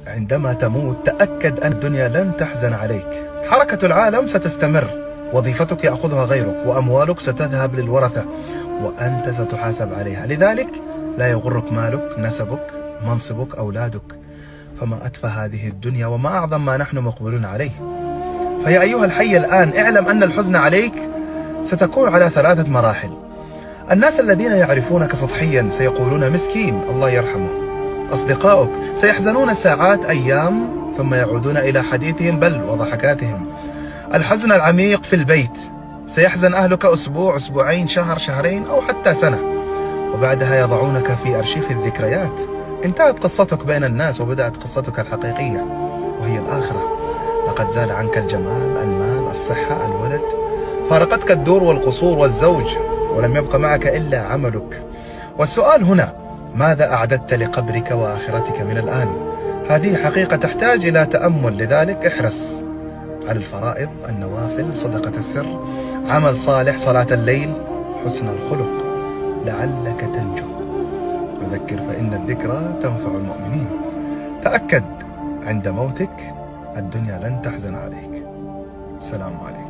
عندما تموت تأكد أن الدنيا لن تحزن عليك. حركة العالم ستستمر، وظيفتك يأخذها غيرك، وأموالك ستذهب للورثة، وأنت ستحاسب عليها. لذلك لا يغرك مالك، نسبك، منصبك، أولادك، فما أتفه هذه الدنيا وما أعظم ما نحن مقبلون عليه. فيا أيها الحي الآن اعلم أن الحزن عليك ستكون على 3 مراحل. الناس الذين يعرفونك سطحيا سيقولون مسكين الله يرحمه. أصدقائك سيحزنون ساعات أيام ثم يعودون إلى حديثهم بل وضحكاتهم. الحزن العميق في البيت، سيحزن أهلك أسبوع، أسبوعين، شهر، شهرين، أو حتى سنة، وبعدها يضعونك في أرشيف الذكريات. انتهت قصتك بين الناس وبدأت قصتك الحقيقية وهي الآخرة. لقد زال عنك الجمال، المال، الصحة، الولد، فارقتك الدور والقصور والزوج، ولم يبق معك إلا عملك. والسؤال هنا: ماذا أعددت لقبرك وآخرتك من الآن؟ هذه حقيقة تحتاج إلى تأمل، لذلك احرص على الفرائض، النوافل، صدقة السر، عمل صالح، صلاة الليل، حسن الخلق، لعلك تنجو. وذكر فإن الذكرى تنفع المؤمنين. تأكد عند موتك الدنيا لن تحزن عليك. السلام عليكم.